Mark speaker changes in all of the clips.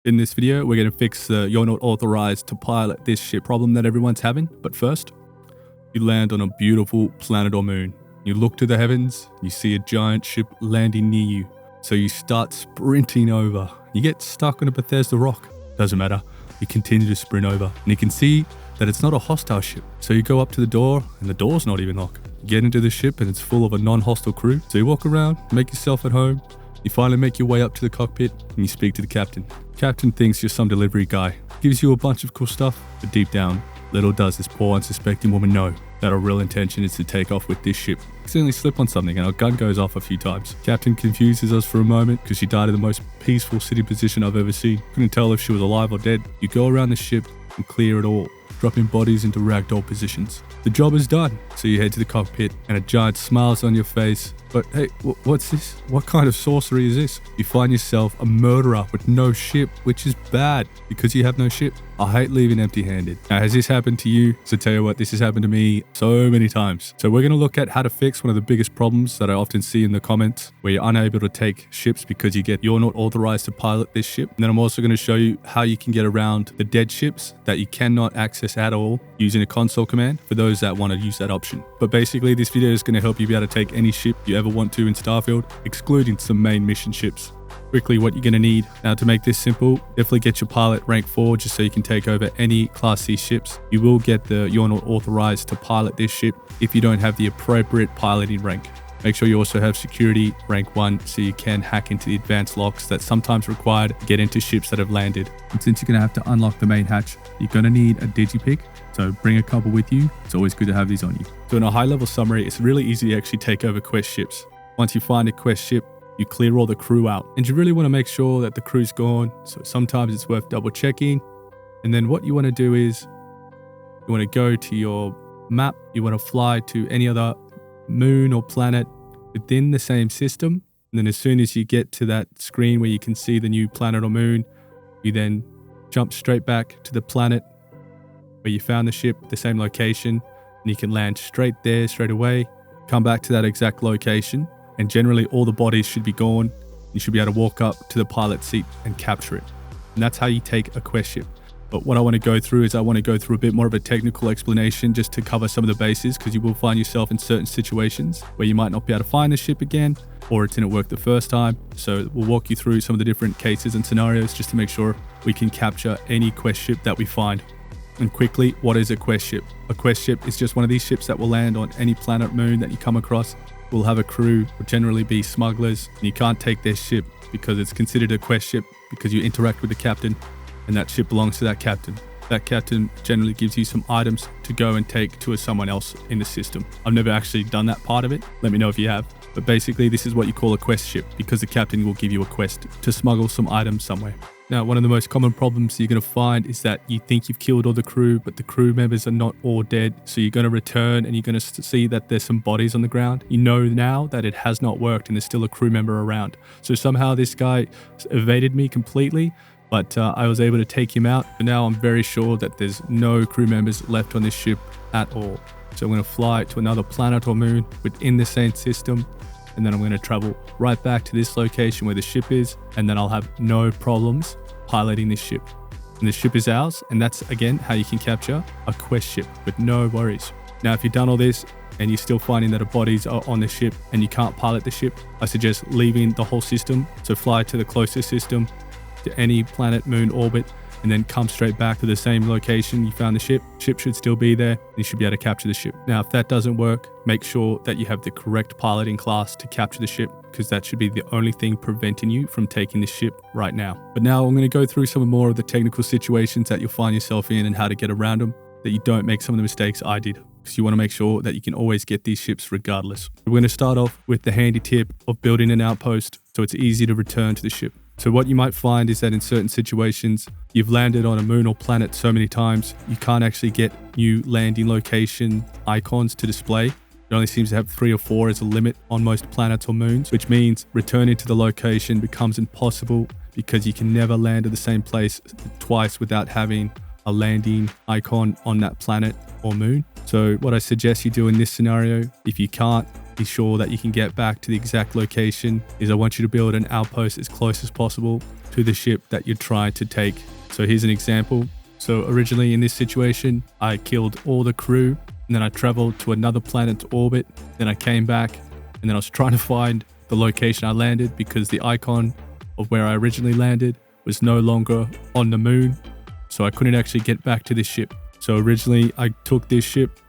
Speaker 1: In this video, we're going to fix the "you're not authorized to pilot this ship" problem that everyone's having. But first, you land on a beautiful planet or moon. You look to the heavens, you see a giant ship landing near you. So you start sprinting over. You get stuck on a Bethesda rock. Doesn't matter. You continue to sprint over. And you can see that it's not a hostile ship. So you go up to the door, and the door's not even locked. You get into the ship, and it's full of a non-hostile crew. So you walk around, make yourself at home. You finally make your way up to the cockpit, and you speak to the captain. Captain thinks you're some delivery guy. Gives you a bunch of cool stuff, but deep down, little does this poor unsuspecting woman know that our real intention is to take off with this ship. Accidentally slip on something and our gun goes off a few times. Captain confuses us for a moment because she died in the most peaceful city position I've ever seen. Couldn't tell if she was alive or dead. You go around the ship and clear it all, dropping bodies into ragdoll positions. The job is done, so you head to the cockpit and a giant smile's on your face. But hey, what's this? What kind of sorcery is this? You find yourself a murderer with no ship, which is bad because you have no ship. I hate leaving empty-handed. Now, has this happened to you? So tell you what, this has happened to me so many times. So we're going to look at how to fix one of the biggest problems that I often see in the comments, where you're unable to take ships because you're not authorized to pilot this ship. And then I'm also going to show you how you can get around the dead ships that you cannot access at all using a console command for those that want to use that option. But basically, this video is going to help you be able to take any ship you ever want to in Starfield, excluding some main mission ships. Quickly, what you're going to need. Now, to make this simple, definitely get your pilot rank 4 just so you can take over any Class C ships. You will get the "you're not authorized to pilot this ship" if you don't have the appropriate piloting rank. Make sure you also have security rank 1 so you can hack into the advanced locks that's sometimes required to get into ships that have landed. And since you're going to have to unlock the main hatch, you're going to need a digipick, so bring a couple with you. It's always good to have these on you. So in a high-level summary, it's really easy to actually take over quest ships. Once you find a quest ship, you clear all the crew out, and you really want to make sure that the crew's gone. So sometimes it's worth double checking. And then what you want to do is you want to go to your map. You want to fly to any other moon or planet within the same system. And then as soon as you get to that screen where you can see the new planet or moon, you then jump straight back to the planet where you found the ship, the same location, and you can land straight there, straight away, come back to that exact location. And generally all the bodies should be gone. You should be able to walk up to the pilot seat and capture it. And that's how you take a quest ship. But what I want to go through is I want to go through a bit more of a technical explanation just to cover some of the bases, because you will find yourself in certain situations where you might not be able to find the ship again, or it didn't work the first time. So we'll walk you through some of the different cases and scenarios just to make sure we can capture any quest ship that we find. And quickly, what is a quest ship? A quest ship is just one of these ships that will land on any planet, moon that you come across. Will have a crew, will generally be smugglers, and you can't take their ship because it's considered a quest ship because you interact with the captain, and that ship belongs to that captain. That captain generally gives you some items to go and take to someone else in the system. I've never actually done that part of it. Let me know if you have. But basically, this is what you call a quest ship because the captain will give you a quest to smuggle some items somewhere. Now, one of the most common problems you're going to find is that you think you've killed all the crew, but the crew members are not all dead. So you're going to return and you're going to see that there's some bodies on the ground. You know now that it has not worked and there's still a crew member around. So somehow this guy evaded me completely, but I was able to take him out. But now I'm very sure that there's no crew members left on this ship at all. So I'm going to fly to another planet or moon within the same system. And then I'm going to travel right back to this location where the ship is, and then I'll have no problems piloting this ship. And the ship is ours, and that's again how you can capture a quest ship with no worries. Now, if you've done all this and you're still finding that the bodies are on the ship and you can't pilot the ship, I suggest leaving the whole system. So fly to the closest system, to any planet, moon, orbit, and then come straight back to the same location you found the ship. Ship should still be there, and you should be able to capture the ship. Now, if that doesn't work, make sure that you have the correct piloting class to capture the ship, because that should be the only thing preventing you from taking the ship right now. But now I'm going to go through some more of the technical situations that you'll find yourself in and how to get around them, that you don't make some of the mistakes I did, because you want to make sure that you can always get these ships regardless. We're going to start off with the handy tip of building an outpost so it's easy to return to the ship. So what you might find is that in certain situations, you've landed on a moon or planet so many times, you can't actually get new landing location icons to display. It only seems to have 3 or 4 as a limit on most planets or moons, which means returning to the location becomes impossible because you can never land at the same place twice without having a landing icon on that planet or moon. So what I suggest you do in this scenario, if you can't be sure that you can get back to the exact location, is I want you to build an outpost as close as possible to the ship that you're trying to take. So here's an example. So originally in this situation, I killed all the crew, and then I traveled to another planet to orbit. Then I came back, and then I was trying to find the location I landed because the icon of where I originally landed was no longer on the moon. So I couldn't actually get back to this ship. So originally I took this ship,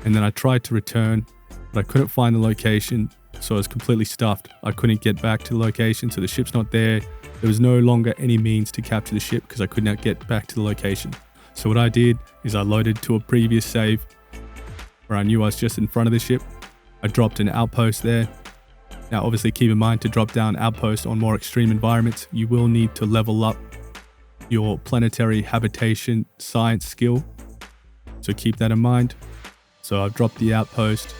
Speaker 1: and then I tried to return, but I couldn't find the location. So I was completely stuffed. I couldn't get back to the location, so the ship's not there. There was no longer any means to capture the ship because I could not get back to the location. So what I did is I loaded to a previous save where I knew I was just in front of the ship. I dropped an outpost there. Now obviously keep in mind, to drop down outposts on more extreme environments, you will need to level up your planetary habitation science skill. So keep that in mind. So I've dropped the outpost,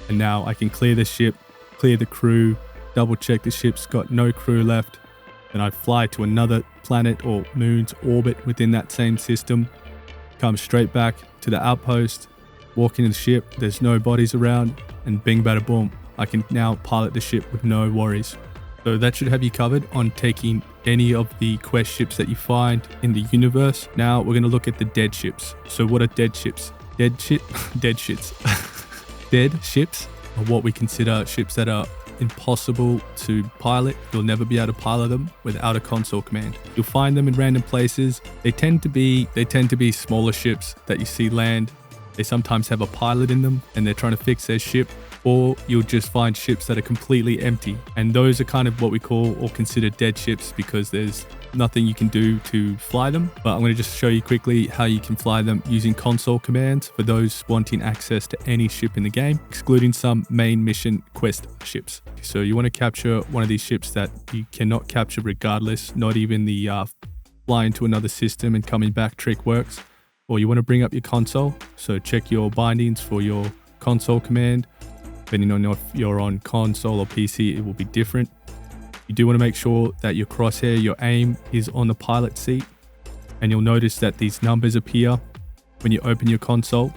Speaker 1: and now I can clear the ship, clear the crew, double check the ship's got no crew left. Then I fly to another planet or moon's orbit within that same system, come straight back to the outpost, walk into the ship, there's no bodies around, and bing bada boom, I can now pilot the ship with no worries. So that should have you covered on taking any of the quest ships that you find in the universe. Now we're going to look at the dead ships. So what are dead ships? Dead ships are what we consider ships that are impossible to pilot. You'll never be able to pilot them without a console command. You'll find them in random places. They tend to be smaller ships that you see land. They sometimes have a pilot in them and they're trying to fix their ship, or you'll just find ships that are completely empty. And those are kind of what we call or consider dead ships because there's nothing you can do to fly them. But I'm going to just show you quickly how you can fly them using console commands for those wanting access to any ship in the game, excluding some main mission quest ships. So you want to capture one of these ships that you cannot capture regardless, not even the flying to another system and coming back trick works. Or you want to bring up your console, so check your bindings for your console command. Depending on if you're on console or PC, it will be different. You do want to make sure that your crosshair, your aim is on the pilot seat, and you'll notice that these numbers appear when you open your console.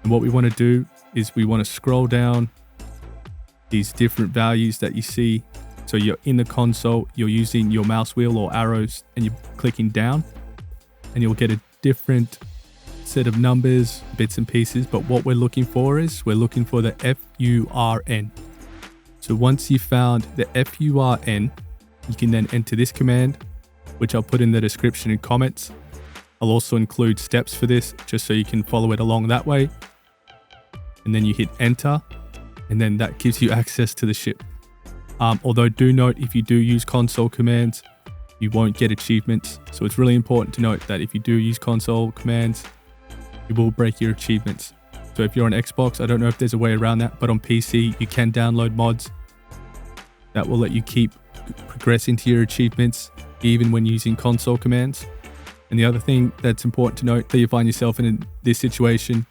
Speaker 1: And what we want to do is we want to scroll down these different values that you see. So you're in the console, you're using your mouse wheel or arrows, and you're clicking down, and you'll get a different set of numbers, bits and pieces. But what we're looking for is we're looking for the FURN. So once you've found the FURN, you can then enter this command, which I'll put in the description and comments. I'll also include steps for this just so you can follow it along that way. And then you hit enter, and then that gives you access to the ship. Although do note, if you do use console commands, you won't get achievements. So it's really important to note that if you do use console commands, you will break your achievements. So if you're on Xbox, I don't know if there's a way around that, but on PC, you can download mods that will let you keep progressing to your achievements, even when using console commands. And the other thing that's important to note, that you find yourself in this situation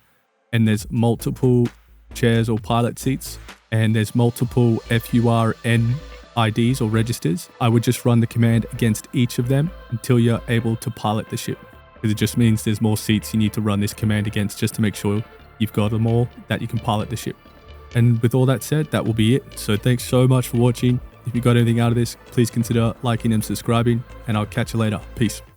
Speaker 1: and there's multiple chairs or pilot seats, and there's multiple FURN IDs or registers, I would just run the command against each of them until you're able to pilot the ship. Because it just means there's more seats you need to run this command against just to make sure you've got them all that you can pilot the ship. And with all that said, that will be it. So thanks so much for watching. If you got anything out of this, please consider liking and subscribing, and I'll catch you later. Peace.